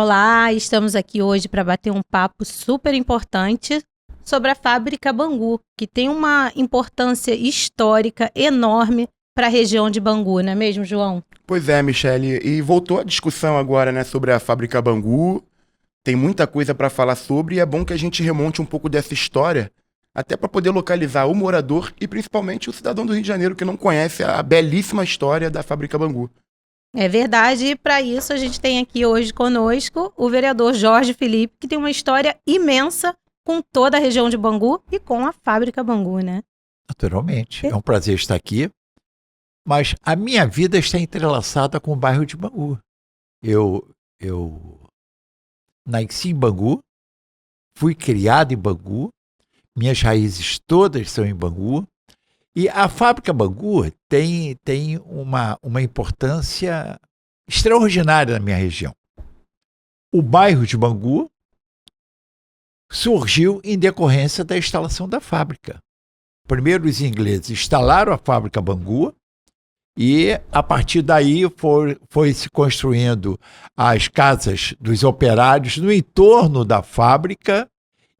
Olá, estamos aqui hoje para bater um papo super importante sobre a Fábrica Bangu, que tem uma importância histórica enorme para a região de Bangu, não é mesmo, João? Pois é, Michele, e voltou a discussão agora, né, sobre a Fábrica Bangu. Tem muita coisa para falar sobre e é bom que a gente remonte um pouco dessa história, até para poder localizar o morador e principalmente o cidadão do Rio de Janeiro que não conhece a belíssima história da Fábrica Bangu. É verdade, e para isso a gente tem aqui hoje conosco o vereador Jorge Felipe, que tem uma história imensa com toda a região de Bangu e com a Fábrica Bangu, né? Naturalmente, é um prazer estar aqui, mas a minha vida está entrelaçada com o bairro de Bangu. Eu nasci em Bangu, fui criado em Bangu, minhas raízes todas são em Bangu, e a Fábrica Bangu tem uma importância extraordinária na minha região. O bairro de Bangu surgiu em decorrência da instalação da fábrica. Primeiro os ingleses instalaram a Fábrica Bangu e a partir daí foi se construindo as casas dos operários no entorno da fábrica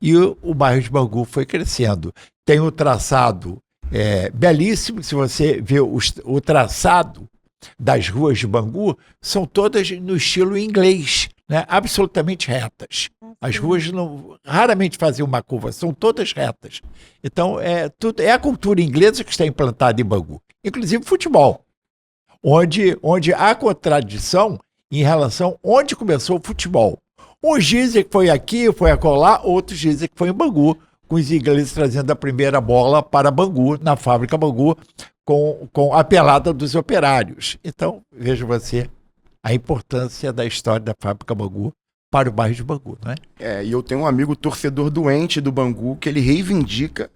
e o bairro de Bangu foi crescendo. Tem um traçado belíssimo, se você vê o traçado das ruas de Bangu, são todas no estilo inglês, né? Absolutamente retas. As ruas raramente fazem uma curva, são todas retas. Então, é a cultura inglesa que está implantada em Bangu, inclusive futebol, onde há contradição em relação a onde começou o futebol. Uns dizem que foi aqui, foi acolá, outros dizem que foi em Bangu, com os ingleses trazendo a primeira bola para Bangu, na Fábrica Bangu, com a pelada dos operários. Então, veja você a importância da história da Fábrica Bangu para o bairro de Bangu, não é? E eu tenho um amigo torcedor doente do Bangu que ele reivindica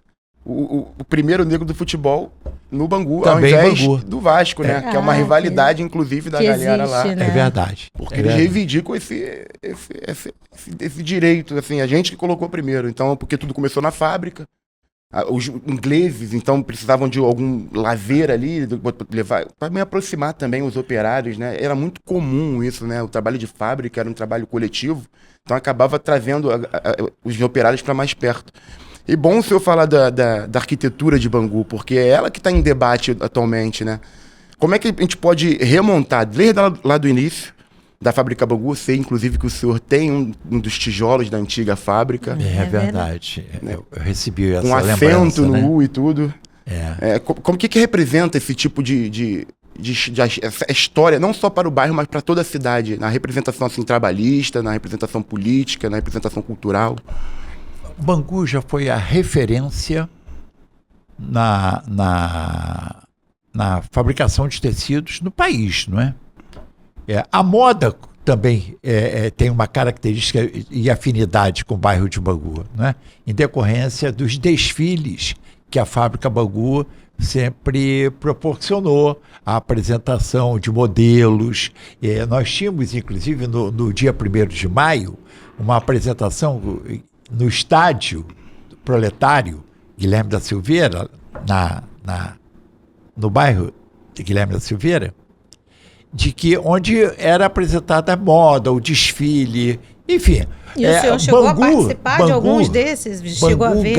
o primeiro negro do futebol no Bangu, também ao invés Bangu. do Vasco, né? Que é uma rivalidade, inclusive, da galera existe, lá. né? É verdade. Porque eles reivindicam esse direito, assim, a gente que colocou primeiro. Então, porque tudo começou na fábrica. Os ingleses, então, precisavam de algum lazer ali, levar para me aproximar também os operários, né? Era muito comum isso, né? O trabalho de fábrica era um trabalho coletivo, então acabava trazendo os operários para mais perto. E bom o senhor falar da arquitetura de Bangu, porque é ela que está em debate atualmente, né? Como é que a gente pode remontar, desde lá do início da Fábrica Bangu, sei inclusive que o senhor tem um dos tijolos da antiga fábrica. É verdade. Eu recebi essa com lembrança, assento no né? U e tudo. Como que representa esse tipo de essa história, não só para o bairro, mas para toda a cidade, na representação assim, trabalhista, na representação política, na representação cultural? Bangu já foi a referência na fabricação de tecidos no país, não é? A moda também tem uma característica e afinidade com o bairro de Bangu, né? Em decorrência dos desfiles que a Fábrica Bangu sempre proporcionou, a apresentação de modelos. Nós tínhamos, inclusive, no dia 1º de maio, uma apresentação no estádio Proletário Guilherme da Silveira, no bairro de Guilherme da Silveira, onde era apresentada a moda, o desfile, enfim. E o senhor chegou a participar de alguns desses? Chegou a ver?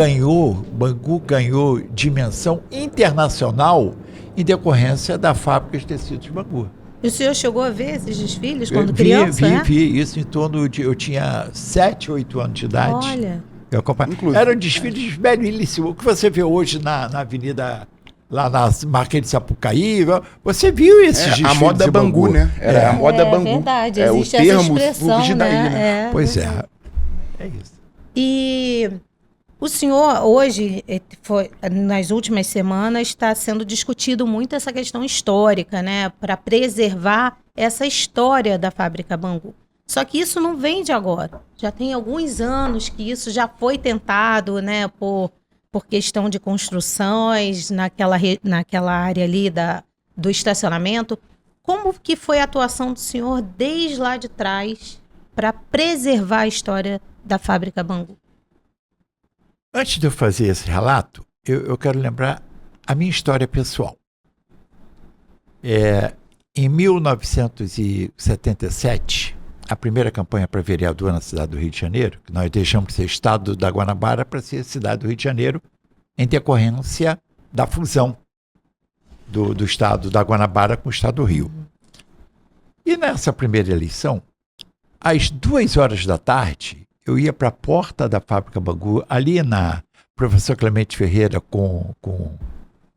Bangu ganhou dimensão internacional em decorrência da fábrica de tecidos de Bangu. E o senhor chegou a ver esses desfiles quando criança? Vi isso em torno de... Eu tinha 7, 8 anos de idade. Olha. Eram desfiles belíssimos. O que você vê hoje na avenida, lá na Marquês de Sapucaí, você viu esses desfiles a moda de Bangu, né? Era a moda Bangu. É verdade, o existe termo essa expressão, surge daí, né? Pois é isso. E o senhor hoje, nas últimas semanas, está sendo discutido muito essa questão histórica, né? Para preservar essa história da Fábrica Bangu. Só que isso não vem de agora. Já tem alguns anos que isso já foi tentado, né? Por questão de construções naquela área ali do estacionamento. Como que foi a atuação do senhor desde lá de trás para preservar a história da Fábrica Bangu? Antes de eu fazer esse relato, eu quero lembrar a minha história pessoal. Em 1977, a primeira campanha para vereador na cidade do Rio de Janeiro, que nós deixamos de ser estado da Guanabara para ser cidade do Rio de Janeiro, em decorrência da fusão do estado da Guanabara com o estado do Rio. E nessa primeira eleição, às 2h da tarde, eu ia para a porta da fábrica Bangu, ali na Professor Clemente Ferreira com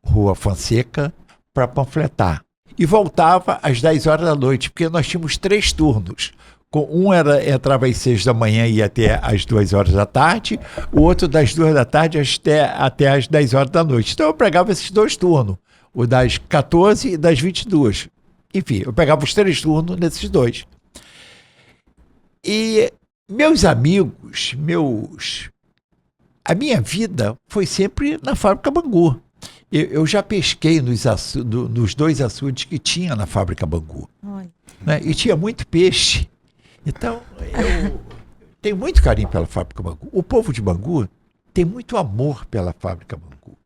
Rua Fonseca, para panfletar. E voltava às 10h da noite, porque nós tínhamos 3 turnos. Um entrava às 6 da manhã e ia até às 2h da tarde, o outro das 2 da tarde até às 10h da noite. Então eu pegava esses 2 turnos, o das 14 e das 22. Enfim, eu pegava os 3 turnos nesses 2. E meus amigos, a minha vida foi sempre na fábrica Bangu. Eu já pesquei nos 2 açudes que tinha na fábrica Bangu. Né? E tinha muito peixe. Então, eu tenho muito carinho pela fábrica Bangu. O povo de Bangu tem muito amor pela fábrica Bangu.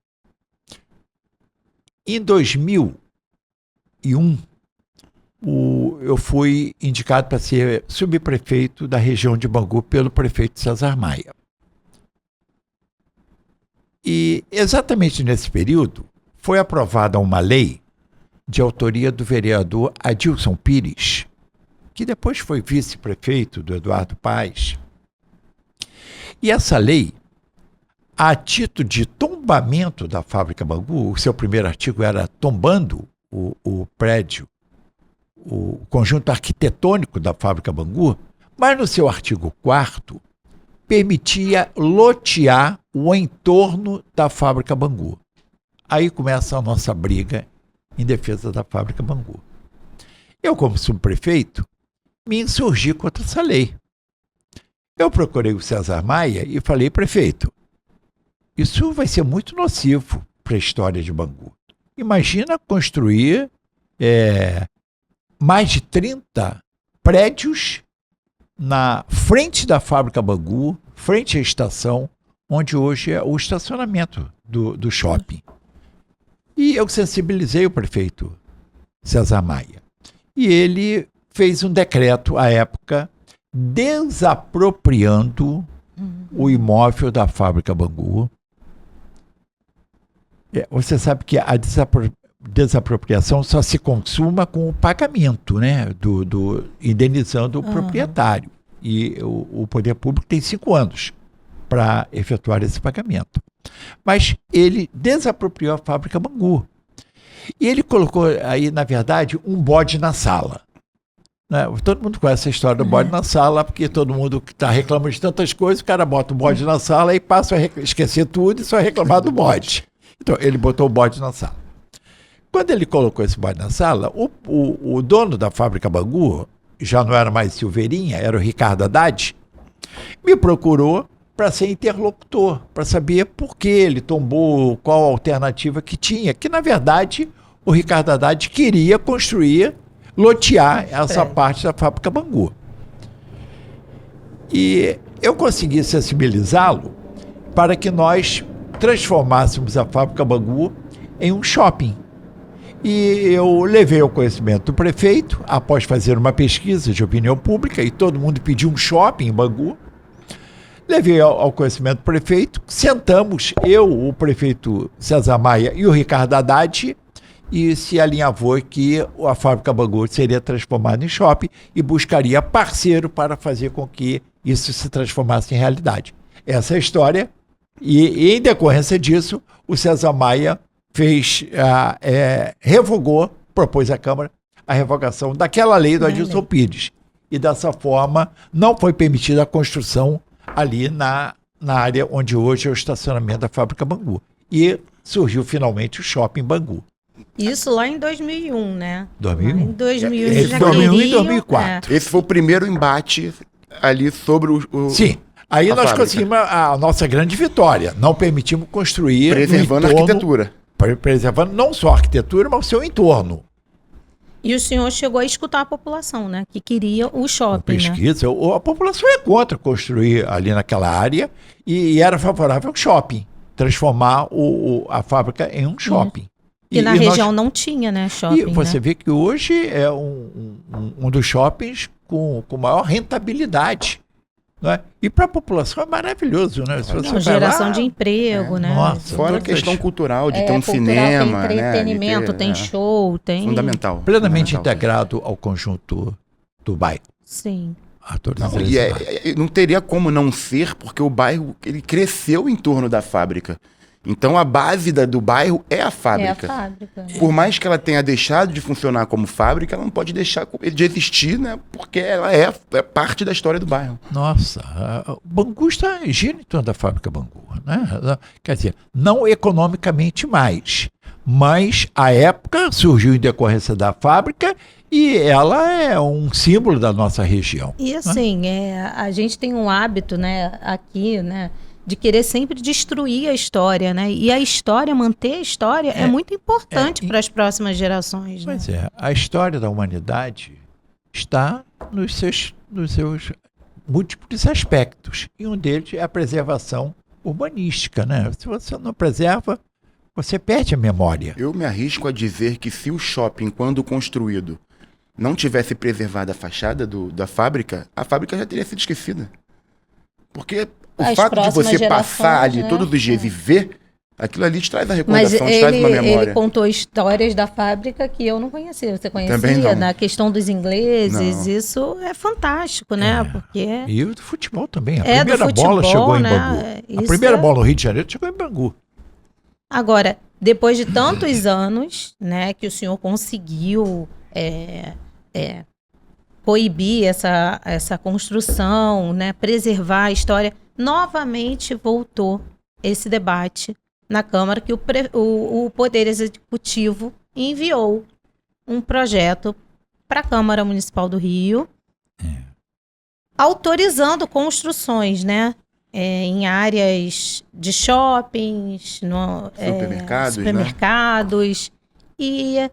Em 2001, eu fui indicado para ser subprefeito da região de Bangu pelo prefeito César Maia. E exatamente nesse período foi aprovada uma lei de autoria do vereador Adilson Pires, que depois foi vice-prefeito do Eduardo Paes. E essa lei, a título de tombamento da fábrica Bangu, o seu primeiro artigo era tombando o prédio, o conjunto arquitetônico da fábrica Bangu, mas no seu artigo 4º, permitia lotear o entorno da fábrica Bangu. Aí começa a nossa briga em defesa da fábrica Bangu. Eu, como subprefeito, me insurgi contra essa lei. Eu procurei o César Maia e falei, prefeito, isso vai ser muito nocivo para a história de Bangu. Imagina construir mais de 30 prédios na frente da fábrica Bangu, frente à estação, onde hoje é o estacionamento do shopping. E eu sensibilizei o prefeito César Maia. E ele fez um decreto, à época, desapropriando o imóvel da fábrica Bangu. Você sabe que a desapropriação só se consuma com o pagamento, né, indenizando o proprietário. E o poder público tem 5 anos para efetuar esse pagamento. Mas ele desapropriou a fábrica Bangu. E ele colocou aí, na verdade, um bode na sala. Né? Todo mundo conhece a história do bode na sala, porque todo mundo que está reclamando de tantas coisas, o cara bota o bode na sala e passa a esquecer tudo e só reclamar do bode. Então, ele botou o bode na sala. Quando ele colocou esse bode na sala, o dono da fábrica Bangu, já não era mais Silveirinha, era o Ricardo Haddad, me procurou para ser interlocutor, para saber por que ele tombou, qual a alternativa que tinha, que na verdade o Ricardo Haddad queria construir, lotear essa parte da fábrica Bangu. E eu consegui sensibilizá-lo para que nós transformássemos a fábrica Bangu em um shopping. E eu levei ao conhecimento do prefeito, após fazer uma pesquisa de opinião pública, e todo mundo pediu um shopping em Bangu. Levei ao conhecimento do prefeito, sentamos, eu, o prefeito César Maia e o Ricardo Haddad, e se alinhavou que a fábrica Bangu seria transformada em shopping e buscaria parceiro para fazer com que isso se transformasse em realidade. Essa é a história, e em decorrência disso, o César Maia revogou, propôs à Câmara a revogação daquela lei do Adilson Pires. E dessa forma não foi permitida a construção ali na área onde hoje é o estacionamento da fábrica Bangu. E surgiu finalmente o Shopping Bangu. Isso lá em 2001, né? 2001? Em 2001 já 2001 e 2004. Esse foi o primeiro embate ali sobre o Sim. Aí nós fábrica. conseguimos a nossa grande vitória. Não permitimos construir Preservando a arquitetura. Preservando não só a arquitetura, mas o seu entorno. E o senhor chegou a escutar a população, né? Que queria o shopping, né? Pesquisa, a população é contra construir ali naquela área e era favorável ao shopping. Transformar a fábrica em um shopping. E na região não tinha, né? Shopping, e você né? vê que hoje é um dos shoppings com maior rentabilidade. Não é? E para a população é maravilhoso, né? Se você vai geração lá, de emprego, né? nossa, Fora a todas- questão cultural, de ter um cultural, cinema, tem né? entretenimento, de ter, tem show, tem... Fundamental. plenamente fundamental. integrado ao conjunto do bairro. Sim. A todos Não, eles e lá. não teria como não ser, porque o bairro ele cresceu em torno da fábrica. Então a base do bairro é a É a fábrica. fábrica. Né? Por mais que ela tenha deixado de funcionar como fábrica, ela não pode deixar de existir, né? Porque ela é parte da história do bairro. Nossa, o Bangu gira em torno da fábrica Bangu, né? Quer dizer, não economicamente mais, mas a época surgiu em decorrência da fábrica e ela é um símbolo da nossa região. E assim, a gente tem um hábito, né, aqui, né, de querer sempre destruir a história, né? E a história, manter a história é muito importante para as próximas gerações, né? Pois é, a história da humanidade está nos seus múltiplos aspectos. E um deles é a preservação urbanística, né? Se você não preserva, você perde a memória. Eu me arrisco a dizer que se o shopping, quando construído, não tivesse preservado a fachada da fábrica, a fábrica já teria sido esquecida. Porque o As fato de próximas você gerações, passar ali né? todos os dias e ver, aquilo ali te traz a Mas recordação, te traz uma memória. ele contou histórias da fábrica que eu não conhecia. Você conhecia? Também não. Na questão dos ingleses, Não. isso é fantástico, né? Porque E o do futebol também. A É, do primeira bola futebol, chegou em né? Bangu. A Isso primeira é- bola no Rio de Janeiro chegou em Bangu. agora, depois de tantos anos, né, que o senhor conseguiu coibir essa construção, né, preservar a história, novamente voltou esse debate na Câmara que o Poder Executivo enviou um projeto para a Câmara Municipal do Rio, autorizando construções, né, em áreas de shoppings, Supermercados, né? supermercados. E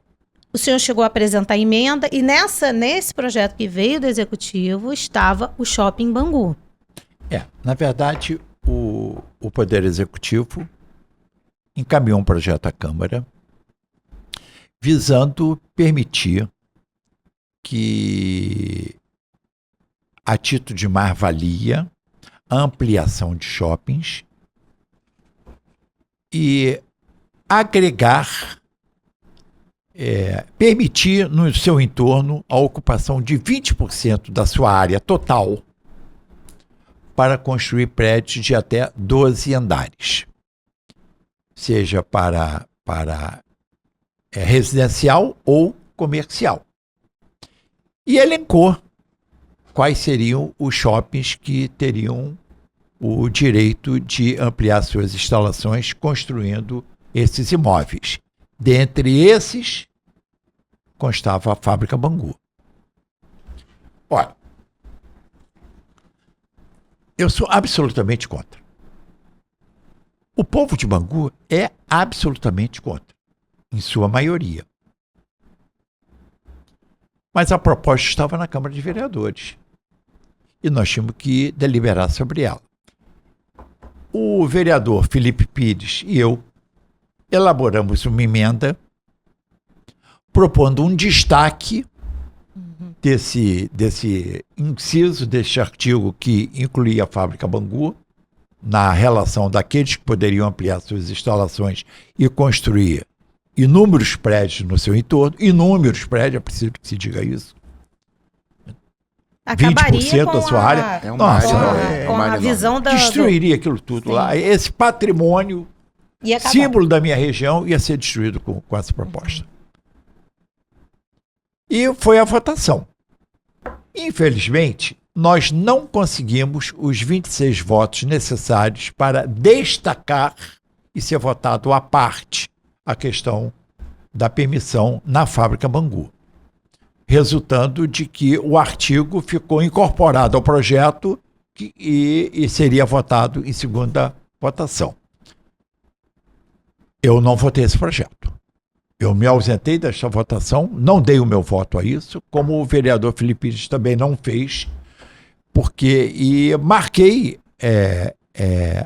o senhor chegou a apresentar emenda e nesse projeto que veio do Executivo estava o Shopping Bangu. Na verdade, o Poder Executivo encaminhou um projeto à Câmara visando permitir que, a título de mais-valia, a ampliação de shoppings e agregar, permitir no seu entorno a ocupação de 20% da sua área total para construir prédios de até 12 andares, seja para residencial ou comercial. E elencou quais seriam os shoppings que teriam o direito de ampliar suas instalações construindo esses imóveis. Dentre esses, constava a Fábrica Bangu. Olha, eu sou absolutamente contra. O povo de Bangu é absolutamente contra, em sua maioria. Mas a proposta estava na Câmara de Vereadores. E nós tínhamos que deliberar sobre ela. O vereador Felipe Pires e eu elaboramos uma emenda propondo um destaque desse inciso, desse artigo que incluía a Fábrica Bangu, na relação daqueles que poderiam ampliar suas instalações e construir inúmeros prédios no seu entorno, inúmeros prédios, é preciso que se diga isso. Acabaria 20% com da sua área. É uma Nossa, área, com uma a área visão da... destruiria aquilo tudo Sim. lá. Esse patrimônio, Ia acabar. símbolo da minha região, ia ser destruído com essa proposta. E foi a votação. Infelizmente, nós não conseguimos os 26 votos necessários para destacar e ser votado à parte a questão da permissão na Fábrica Bangu, resultando de que o artigo ficou incorporado ao projeto e seria votado em segunda votação. Eu não votei esse projeto. Eu me ausentei desta votação, não dei o meu voto a isso, como o vereador Felipe Pires também não fez, e marquei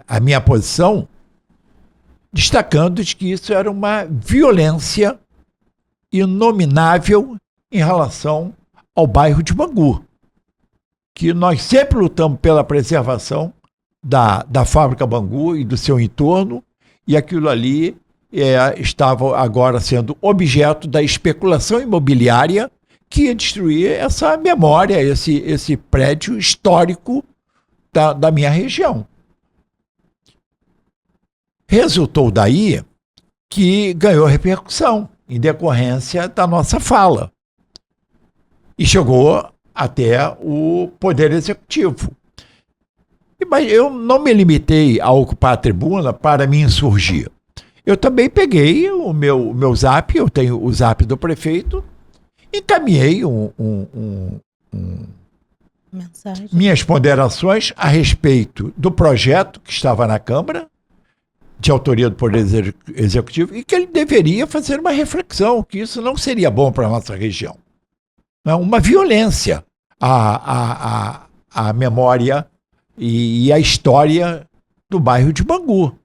a minha posição destacando de que isso era uma violência inominável em relação ao bairro de Bangu. que nós sempre lutamos pela preservação da fábrica Bangu e do seu entorno, e aquilo ali estava agora sendo objeto da especulação imobiliária que ia destruir essa memória, esse prédio histórico da minha região. Resultou daí que ganhou repercussão em decorrência da nossa fala e chegou até o Poder Executivo. Mas eu não me limitei a ocupar a tribuna para me insurgir. Eu também peguei o meu zap, eu tenho o zap do prefeito, encaminhei minhas ponderações a respeito do projeto que estava na Câmara, de autoria do Poder Executivo, e que ele deveria fazer uma reflexão, que isso não seria bom para a nossa região. É uma violência à memória e à história do bairro de Bangu.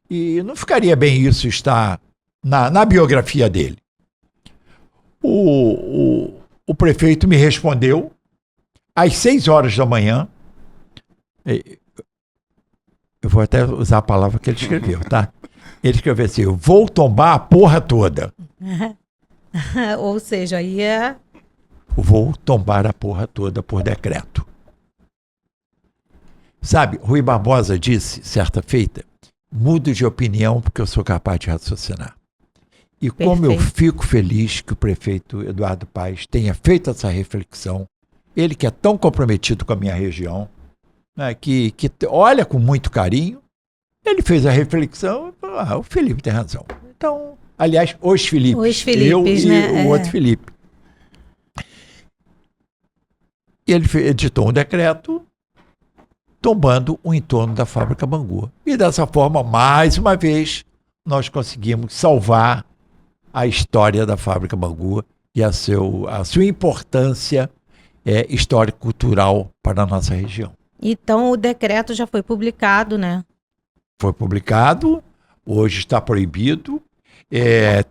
E não ficaria bem isso estar na biografia dele. O prefeito me respondeu às 6 horas da manhã. Eu vou até usar a palavra que ele escreveu, tá? Ele escreveu assim: eu vou tombar a porra toda. Ou seja, aí é... Vou tombar a porra toda por decreto. Sabe, Rui Barbosa disse, certa feita, mudo de opinião porque eu sou capaz de raciocinar. E como eu fico feliz que o prefeito Eduardo Paes tenha feito essa reflexão, ele que é tão comprometido com a minha região, né, que olha com muito carinho, ele fez a reflexão e falou, o Felipe tem razão. Então, aliás, os Filipes, eu e o outro Felipe. E ele editou um decreto tombando o entorno da fábrica Bangu. E dessa forma, mais uma vez, nós conseguimos salvar a história da fábrica Bangu e a sua importância histórico-cultural para a nossa região. Então o decreto já foi publicado, né? Foi publicado, hoje está proibido.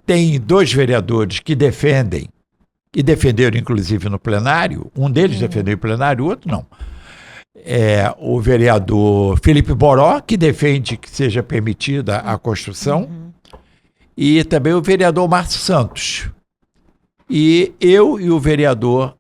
Tem 2 vereadores que defendem, e defenderam inclusive no plenário, um deles defendeu em plenário, o outro não. O vereador Felipe Boró, que defende que seja permitida a construção, e também o vereador Márcio Santos. E eu e o vereador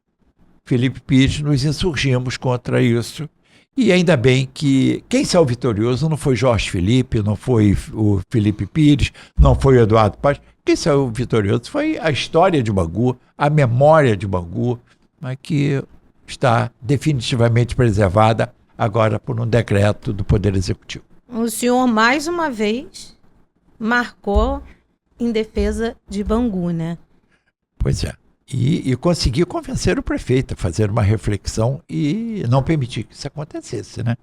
Felipe Pires nos insurgimos contra isso. E ainda bem que quem saiu vitorioso não foi Jorge Felipe, não foi o Felipe Pires, não foi o Eduardo Paes. Quem saiu vitorioso foi a história de Bangu, a memória de Bangu, mas que está definitivamente preservada agora por um decreto do Poder Executivo. O senhor, mais uma vez, marcou em defesa de Bangu, né? Pois é. E conseguiu convencer o prefeito a fazer uma reflexão e não permitir que isso acontecesse, né?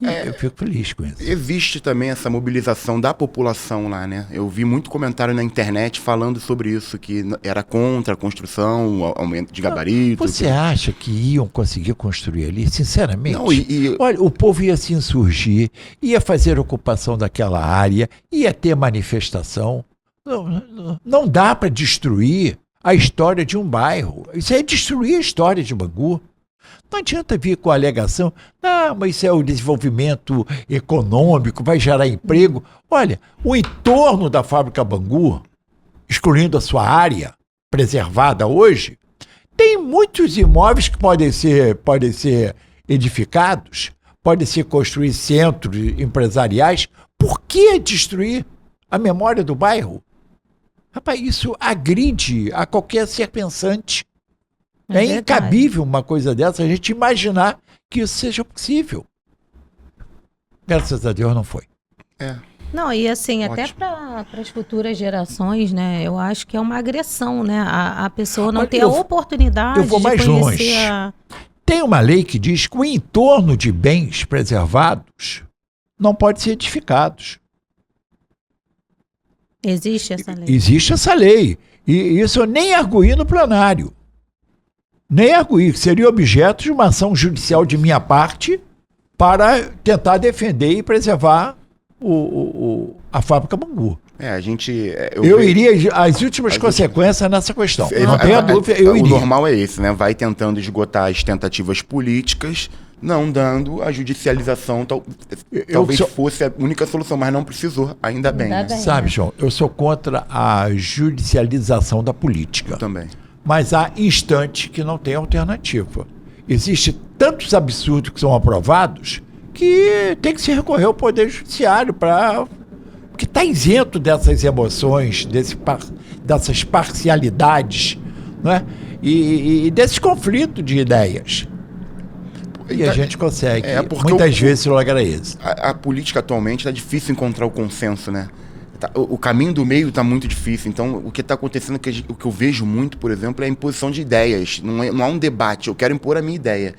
Eu fico feliz com isso. Existe também essa mobilização da população lá, né? Eu vi muito comentário na internet falando sobre isso, que era contra a construção, aumento de gabarito. Você acha que iam conseguir construir ali? Sinceramente? Não, olha, o povo ia se insurgir, ia fazer ocupação daquela área, ia ter manifestação. Não dá para destruir a história de um bairro. Isso é destruir a história de Bangu. Não adianta vir com a alegação, mas isso é o desenvolvimento econômico, vai gerar emprego. Olha, o entorno da fábrica Bangu, excluindo a sua área preservada hoje, tem muitos imóveis que podem ser edificados, podem ser construir centros empresariais. Por que destruir a memória do bairro? Rapaz, isso agride a qualquer ser pensante. É incabível uma coisa dessa, a gente imaginar que isso seja possível. Graças a Deus não foi. Não, e assim, ótimo. Até para as futuras gerações, né? Eu acho que é uma agressão, né? A pessoa não ter a oportunidade eu vou mais de conhecer longe. Tem uma lei que diz que o entorno de bens preservados não pode ser edificados. Existe essa lei? Existe essa lei. E isso eu nem arguí no plenário. Nem arguir, seria objeto de uma ação judicial de minha parte para tentar defender e preservar a fábrica Bangu. A gente... Eu iria às últimas consequências nessa questão. Não tenha dúvida, eu iria. O normal é esse, né? Vai tentando esgotar as tentativas políticas, não dando a judicialização. Talvez fosse a única solução, mas não precisou, ainda bem. Né? Sabe, João, eu sou contra a judicialização da política. Eu também. Mas há instantes que não tem alternativa. Existem tantos absurdos que são aprovados que tem que se recorrer ao Poder Judiciário que está isento dessas emoções, dessas parcialidades, né? E desse conflito de ideias. E a gente consegue, muitas vezes, lograr isso. A política atualmente está difícil encontrar o consenso, né? O caminho do meio está muito difícil. Então, o que está acontecendo, o que eu vejo muito, por exemplo, é a imposição de ideias. Não há um debate, eu quero impor a minha ideia.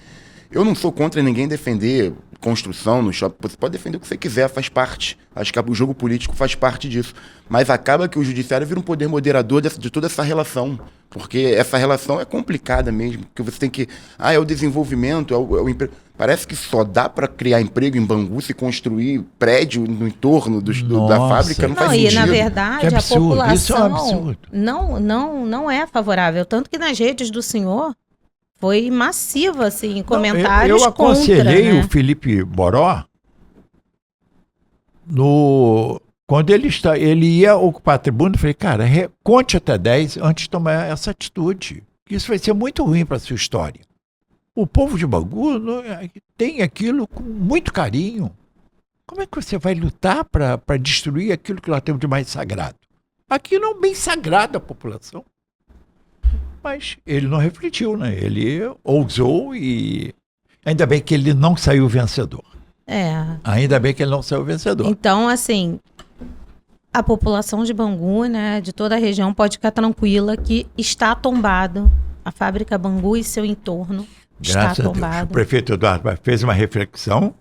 Eu não sou contra ninguém defender construção no shopping. Você pode defender o que você quiser, faz parte. Acho que o jogo político faz parte disso. Mas acaba que o judiciário vira um poder moderador de toda essa relação. Porque essa relação é complicada mesmo. Porque você tem que... é o desenvolvimento, é o emprego. Parece que só dá para criar emprego em Bangu se construir prédio no entorno da fábrica. Não faz sentido. E, na verdade, que absurdo. A população isso é um absurdo. Não é favorável. Tanto que nas redes do senhor foi massiva, assim, comentários eu aconselhei contra, né? o Felipe Boró quando ele ia ocupar a tribuna, eu falei, cara, conte até 10 antes de tomar essa atitude. Isso vai ser muito ruim para a sua história. O povo de Bangu tem aquilo com muito carinho. Como é que você vai lutar para destruir aquilo que nós temos de mais sagrado? Aquilo é um bem sagrado da população. Mas ele não refletiu, né? Ele ousou e ainda bem que ele não saiu vencedor. Ainda bem que ele não saiu vencedor. Então, assim, a população de Bangu, né, de toda a região, pode ficar tranquila que está tombado. A fábrica Bangu e seu entorno está tombado. O prefeito Eduardo fez uma reflexão,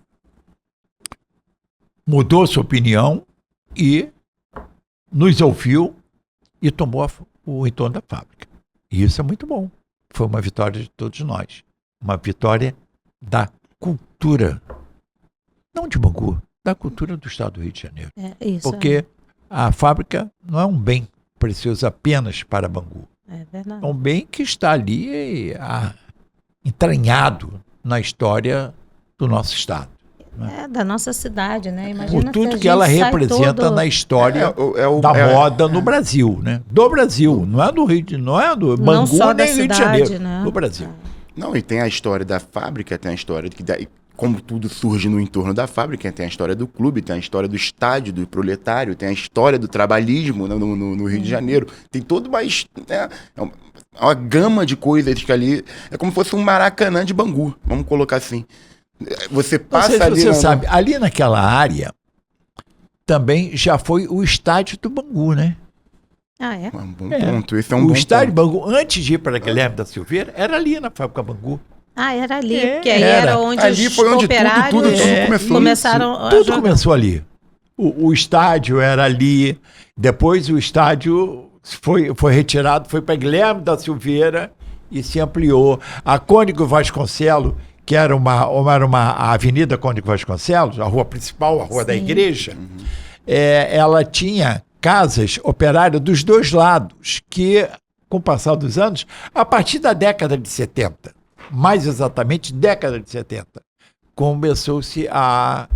mudou sua opinião e nos ouviu e tomou o entorno da fábrica. E isso é muito bom. Foi uma vitória de todos nós. Uma vitória da cultura. Não de Bangu, da cultura do estado do Rio de Janeiro. Porque a fábrica não é um bem precioso apenas para Bangu. É verdade. É um bem que está ali entranhado na história do nosso estado. Da nossa cidade, né? Imagina por tudo que ela representa na história da moda no Brasil, né? Do Brasil, não é do Rio de não é do Bangu, só nem da Rio de cidade, Janeiro, né? do Brasil. Não, e tem a história da fábrica, tem a história como tudo surge no entorno da fábrica, tem a história do clube, tem a história do estádio, do proletário, tem a história do trabalhismo no Rio de Janeiro. Tem todo uma gama de coisas que ali... É como se fosse um Maracanã de Bangu, vamos colocar assim. Você passa ali... Você sabe, ali naquela área também já foi o estádio do Bangu, né? Um bom ponto, esse é um bom ponto. O estádio Bangu, antes de ir para Guilherme da Silveira, era ali na fábrica Bangu. Era ali, porque aí era onde ali os foi onde operários começaram tudo começou ali. O estádio era ali, depois o estádio foi retirado, foi para Guilherme da Silveira e se ampliou. A Cônigo Vasconcelos, que era a Avenida Cônigo Vasconcelos, a rua principal, a rua da igreja, ela tinha casas operárias dos dois lados, que, com o passar dos anos, a partir da década de 70, mais exatamente década de 70, começou-se a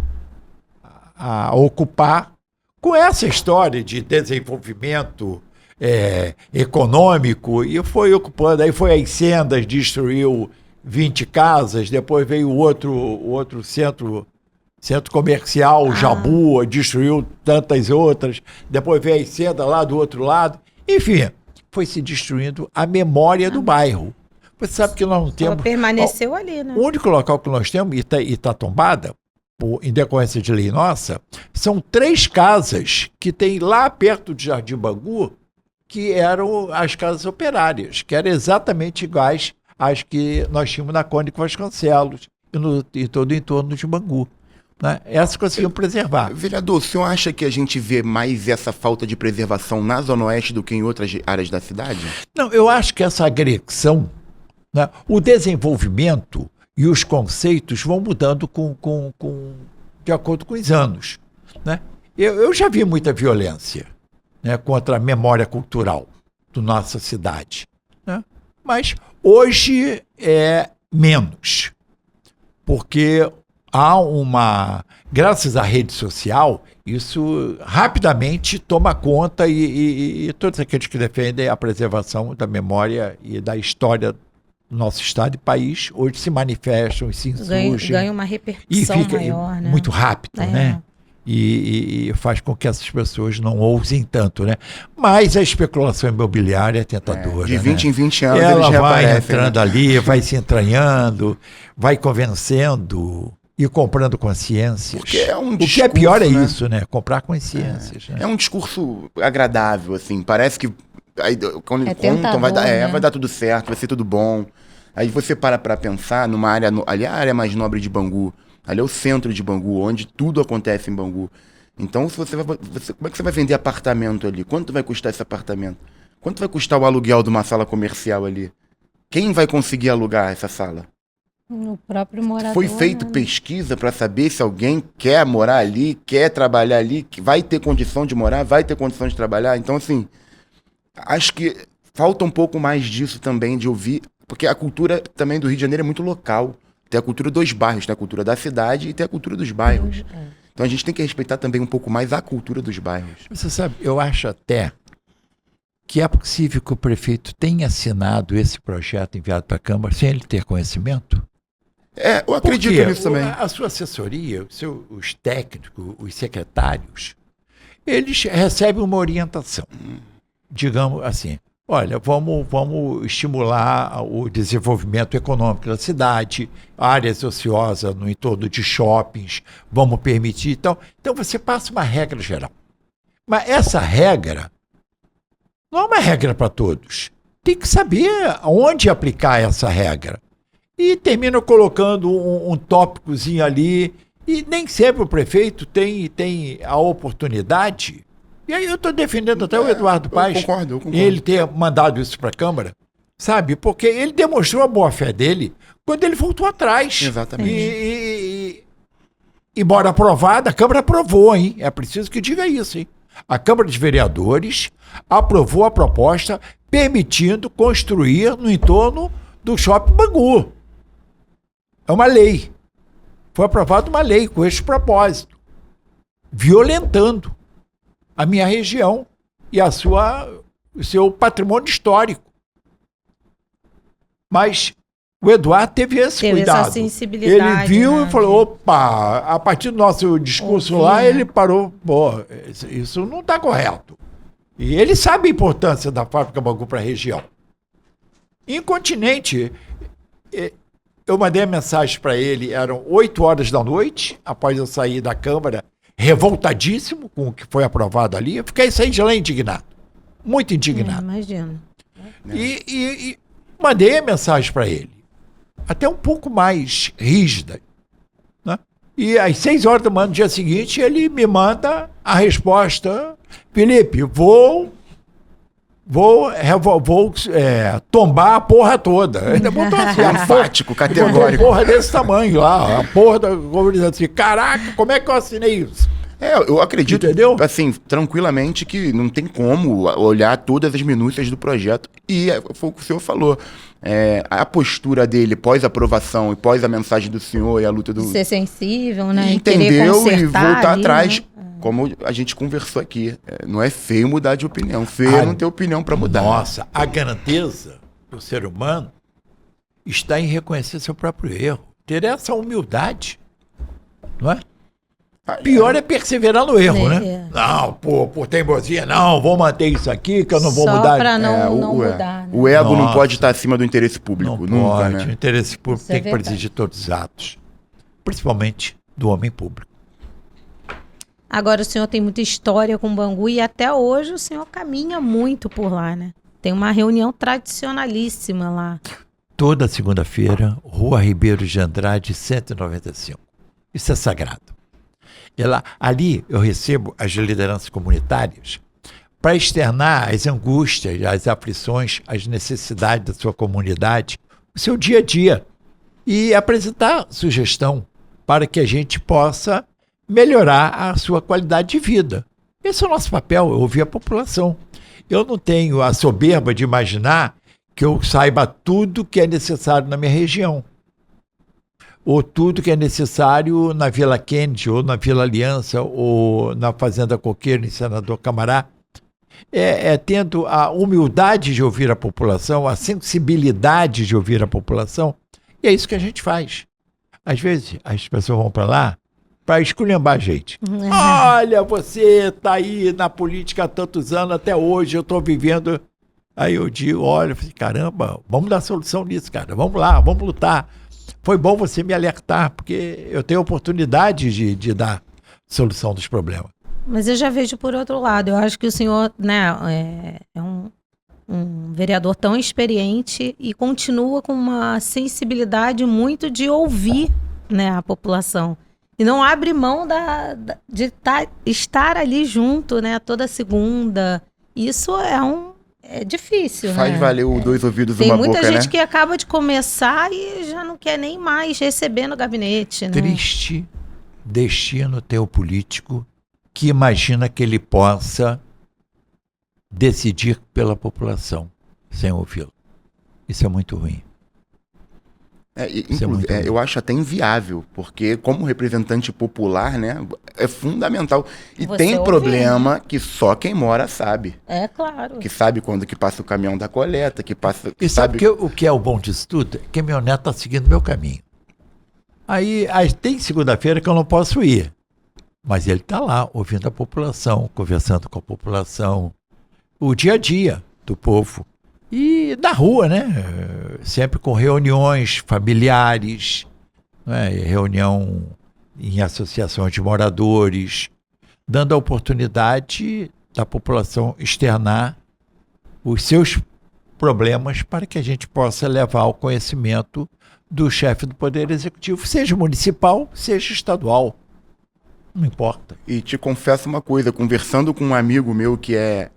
ocupar com essa história de desenvolvimento econômico, e foi ocupando, aí foi às Sendas, destruiu 20 casas, depois veio o outro centro comercial, Jabu, destruiu tantas outras, depois veio a Sendas lá do outro lado, enfim, foi se destruindo a memória do bairro. Você sabe que nós não temos... Ela permaneceu ali, né? O único local que nós temos, e está tombada, em decorrência de lei nossa, são 3 casas que tem lá perto de Jardim Bangu, que eram as casas operárias, que eram exatamente iguais às que nós tínhamos na Cônigo Vasconcelos e todo o entorno de Bangu. Né? Essas conseguiam preservar. Vereador, o senhor acha que a gente vê mais essa falta de preservação na Zona Oeste do que em outras áreas da cidade? Não, eu acho que essa agressão, né, o desenvolvimento e os conceitos vão mudando de acordo com os anos. Né? Eu já vi muita violência. né, contra a memória cultural da nossa cidade, né? Mas hoje é menos, porque graças à rede social, isso rapidamente toma conta e todos aqueles que defendem a preservação da memória e da história do nosso estado e país, hoje se manifestam e se insurgem. Ganha uma repercussão maior, né? Muito rápido, né? E faz com que essas pessoas não ousem tanto, né? Mas a especulação imobiliária é tentadora. De 20 né? em 20 anos ela eles vai reaparecem. entrando ali, vai se entranhando, vai convencendo e comprando consciências. Porque é um O que é discurso, pior é né? isso, né? Comprar consciências. Né? É um discurso agradável, assim. Parece que aí, quando É contam, vai tentador, né? vai dar tudo certo, vai ser tudo bom. Aí você para pra pensar numa área, ali é a área mais nobre de Bangu. Ali é o centro de Bangu, onde tudo acontece em Bangu. Então, se como é que você vai vender apartamento ali? Quanto vai custar esse apartamento? Quanto vai custar o aluguel de uma sala comercial ali? Quem vai conseguir alugar essa sala? O próprio morador. Foi feito né? pesquisa para saber se alguém quer morar ali, quer trabalhar ali, que vai ter condição de morar, vai ter condição de trabalhar. Então, assim, acho que falta um pouco mais disso também, de ouvir, porque a cultura também do Rio de Janeiro é muito local. Tem a cultura dos bairros, tem a cultura da cidade e tem a cultura dos bairros. Então a gente tem que respeitar também um pouco mais a cultura dos bairros. Você sabe, eu acho até que é possível que o prefeito tenha assinado esse projeto enviado para a Câmara sem ele ter conhecimento. Eu acredito Porque nisso também. a sua assessoria, os técnicos, os secretários, eles recebem uma orientação. Digamos assim, olha, vamos estimular o desenvolvimento econômico da cidade, áreas ociosas no entorno de shoppings, vamos permitir. Então você passa uma regra geral. Mas essa regra não é uma regra para todos. Tem que saber onde aplicar essa regra. E termina colocando um tópicozinho ali, e nem sempre o prefeito tem a oportunidade. E aí eu estou defendendo até o Eduardo Paes, Eu concordo. ele ter mandado isso para a Câmara, sabe? Porque ele demonstrou a boa-fé dele quando ele voltou atrás. Exatamente. Embora aprovada, a Câmara aprovou, hein? É preciso que diga isso, hein? A Câmara de Vereadores aprovou a proposta permitindo construir no entorno do Shopping Bangu. É uma lei. Foi aprovada uma lei com esse propósito, violentando a minha região e o seu patrimônio histórico. Mas o Eduardo teve esse cuidado. Essa sensibilidade. Ele viu né? e falou, opa, a partir do nosso discurso lá, né? ele parou, isso não está correto. E ele sabe a importância da fábrica Bangu para a região. Incontinente, eu mandei a mensagem para ele, eram 8 horas da noite, após eu sair da Câmara, revoltadíssimo com o que foi aprovado ali. Eu fiquei saí de lá indignado, muito indignado. Imagino. E mandei a mensagem para ele, até um pouco mais rígida, né? E às 6 horas da manhã, no dia seguinte, ele me manda a resposta: Felipe, vou tombar a porra toda. Ainda botou assim, Enfático, botou categórico. porra desse tamanho lá, a porra da comunidade. Assim, caraca, como é que eu assinei isso? Eu acredito, Entendeu? assim, tranquilamente que não tem como olhar todas as minúcias do projeto. E foi o que o senhor falou. A postura dele pós-aprovação e pós a mensagem do senhor e a luta do... De ser sensível, né? E querer entendeu e consertar voltar ali, atrás, né? como a gente conversou aqui. Não é feio mudar de opinião. Feio é não ter opinião para mudar. Nossa, a grandeza do ser humano está em reconhecer seu próprio erro. Ter essa humildade, não é? Pior é perseverar no erro, né? Não, por teimosia, não, vou manter isso aqui que eu não vou Só mudar. para não mudar. Né? O ego não Nossa. pode estar acima do interesse público. Não nunca, pode. né? O interesse público Isso é tem que verdade. presidir todos os atos, principalmente do homem público. Agora o senhor tem muita história com Bangu e até hoje o senhor caminha muito por lá, né? Tem uma reunião tradicionalíssima lá. Toda segunda-feira, Rua Ribeiro de Andrade, 195. Isso é sagrado. Ali eu recebo as lideranças comunitárias para externar as angústias, as aflições, as necessidades da sua comunidade, o seu dia a dia, e apresentar sugestão para que a gente possa melhorar a sua qualidade de vida. Esse é o nosso papel, é ouvir a população. Eu não tenho a soberba de imaginar que eu saiba tudo que é necessário na minha região. Ou tudo que é necessário na Vila Kennedy, ou na Vila Aliança, ou na Fazenda Coqueiro, em Senador Camará. Tendo a humildade de ouvir a população, a sensibilidade de ouvir a população, e é isso que a gente faz. Às vezes, as pessoas vão para lá para esculhambar a gente. Olha, você está aí na política há tantos anos, até hoje eu estou vivendo. Aí eu digo, olha, caramba, vamos dar solução nisso, cara. Vamos lá, vamos lutar. Foi bom você me alertar, porque eu tenho oportunidade de dar solução dos problemas. Mas eu já vejo por outro lado. Eu acho que o senhor, né, é um vereador tão experiente e continua com uma sensibilidade muito de ouvir, né, a população. E não abre mão de estar ali junto, né, toda segunda. Isso é difícil, Faz né? valer os dois ouvidos Tem uma muita boca, gente né? que acaba de começar e já não quer nem mais receber no gabinete, né? Triste destino ter o político que imagina que ele possa decidir pela população sem ouvi-lo. Isso é muito ruim. Eu acho até inviável, porque como representante popular, né, é fundamental. E Você tem ouvir, problema que só quem mora sabe. É claro. Que sabe quando que passa o caminhão da coleta, que passa... E sabe o que é o bom disso tudo? Que meu neto está seguindo meu caminho. Aí tem segunda-feira que eu não posso ir. Mas ele está lá, ouvindo a população, conversando com a população, o dia a dia do povo. E na rua, né? Sempre com reuniões familiares, né? Reunião em associações de moradores, dando a oportunidade da população externar os seus problemas para que a gente possa levar ao conhecimento do chefe do Poder Executivo, seja municipal, seja estadual. Não importa. E te confesso uma coisa, conversando com um amigo meu que é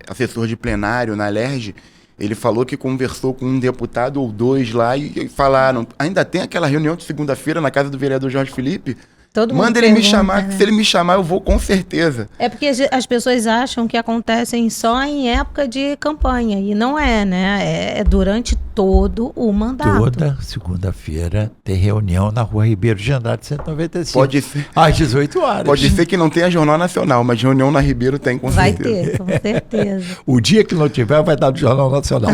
assessor de plenário na LERJ, ele falou que conversou com um deputado ou dois lá e falaram, ainda tem aquela reunião de segunda-feira na casa do vereador Jorge Felipe? Todo mundo Manda ele me pergunta, chamar, né? que se ele me chamar eu vou com certeza. É porque as pessoas acham que acontecem só em época de campanha, e não é, né? É durante todo o mandato. Toda segunda-feira tem reunião na Rua Ribeiro de Andrade 195. Pode ser. Às 18 horas. Pode ser que não tenha Jornal Nacional, mas reunião na Ribeiro tem com Vai certeza. ter, com certeza. O dia que não tiver, vai dar no Jornal Nacional.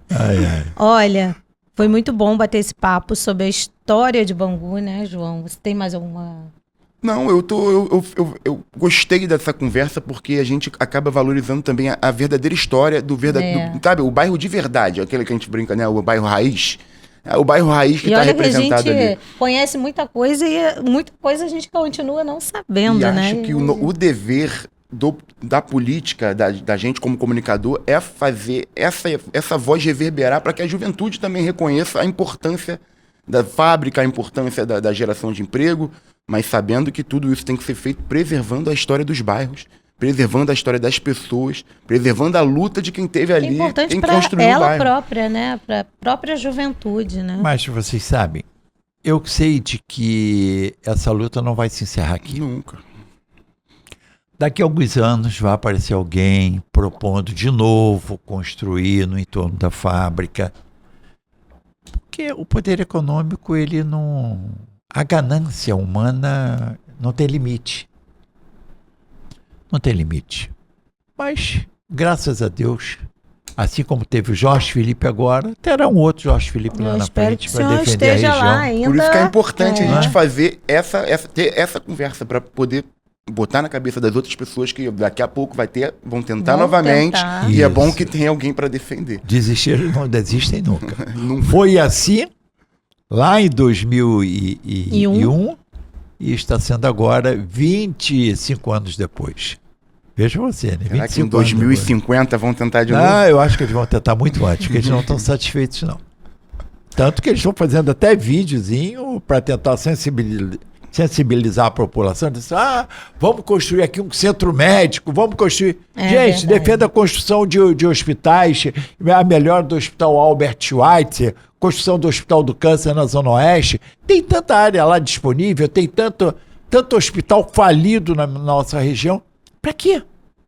Ai. Olha, foi muito bom bater esse papo sobre a história de Bangu, né, João? Você tem mais alguma... Não, eu gostei dessa conversa porque a gente acaba valorizando também a verdadeira história do verdadeiro, sabe, o bairro de verdade, aquele que a gente brinca, né, o bairro raiz. É o bairro raiz que está representado que a gente ali. conhece muita coisa e muita coisa a gente continua não sabendo, E né? acho que o dever da política, da gente como comunicador, é fazer essa voz reverberar para que a juventude também reconheça a importância da fábrica, a importância da geração de emprego, mas sabendo que tudo isso tem que ser feito preservando a história dos bairros, preservando a história das pessoas, preservando a luta de quem teve ali, É importante quem para construiu o ela bairro. própria, né? Para a própria juventude, né? Mas vocês sabem, eu sei de que essa luta não vai se encerrar aqui. Nunca. Daqui a alguns anos vai aparecer alguém propondo de novo construir no entorno da fábrica. Porque o poder econômico, ele não... A ganância humana não tem limite. Não tem limite. Mas, graças a Deus, assim como teve o Jorge Felipe agora, terá um outro Jorge Felipe lá Eu na espero frente que o para senhor defender a esteja região. lá ainda. Por isso que é importante a gente É. fazer ter essa conversa para poder botar na cabeça das outras pessoas que daqui a pouco vão tentar Vão novamente tentar. e é bom Isso. que tenha alguém para defender. Desistir, eles não desistem nunca. Não Foi assim lá em 2001 e está sendo agora 25 anos depois. Veja você, né? Será que em 25 anos depois. 2050 vão tentar de novo? Não, eu acho que eles vão tentar muito antes, porque eles não estão satisfeitos, não. Tanto que eles estão fazendo até videozinho para tentar sensibilizar a população. Diz, vamos construir aqui um centro médico, vamos construir... É Gente, verdade. defenda a construção de hospitais, a melhor do Hospital Albert Schweitzer, construção do Hospital do Câncer na Zona Oeste. Tem tanta área lá disponível, tem tanto... tanto hospital falido na nossa região. Para quê?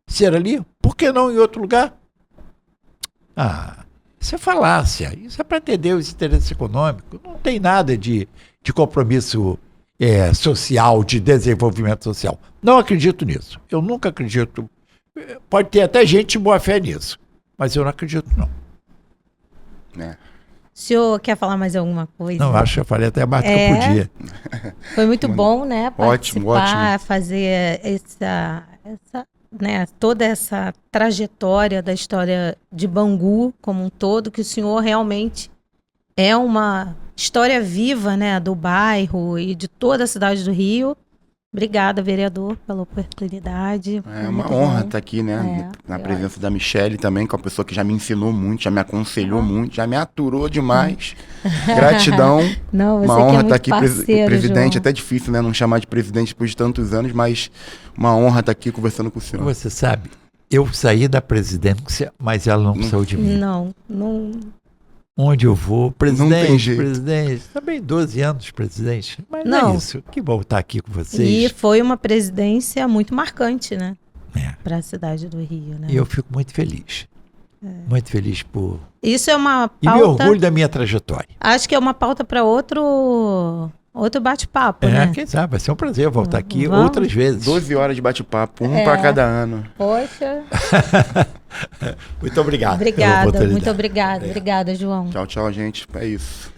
Ser ali? Por que não em outro lugar? Isso é falácia. Isso é para atender os interesses econômicos. Não tem nada de compromisso social, de desenvolvimento social. Não acredito nisso. Eu nunca acredito. Pode ter até gente de boa fé nisso, mas eu não acredito, não. O senhor quer falar mais alguma coisa? Não, acho que eu falei até mais do que eu podia. Foi muito bom, né? Ótimo, Participar, fazer toda essa trajetória da história de Bangu como um todo, que o senhor realmente é uma história viva, né, do bairro e de toda a cidade do Rio. Obrigada, vereador, pela oportunidade. É uma honra estar aqui, né? Na presença da Michele também, que é uma pessoa que já me ensinou muito, já me aconselhou muito, já me aturou demais. Gratidão. Não, você uma que é honra muito estar aqui, parceiro, presidente. João. Até difícil, né? Não chamar de presidente depois de tantos anos, mas uma honra estar aqui conversando com o senhor. Você sabe, eu saí da presidência, mas ela não saiu de mim. Não. Onde eu vou, Não tem presidente, jeito. presidente. Também 12 anos de presidente. Mas Não. é isso. Que bom estar aqui com E vocês. foi uma presidência muito marcante, né? É. Para a cidade do Rio, né? E eu fico muito feliz. Muito feliz por... Isso é uma E me pauta. orgulho da minha trajetória. Acho que é uma pauta para outro bate-papo, né? Quem sabe, vai ser um prazer voltar aqui Vamos. outras vezes. 12 horas de bate-papo, um para cada ano. Poxa. Muito obrigado. pela Obrigada, oportunidade. muito obrigada. Obrigada, João. Tchau, tchau, gente. É isso.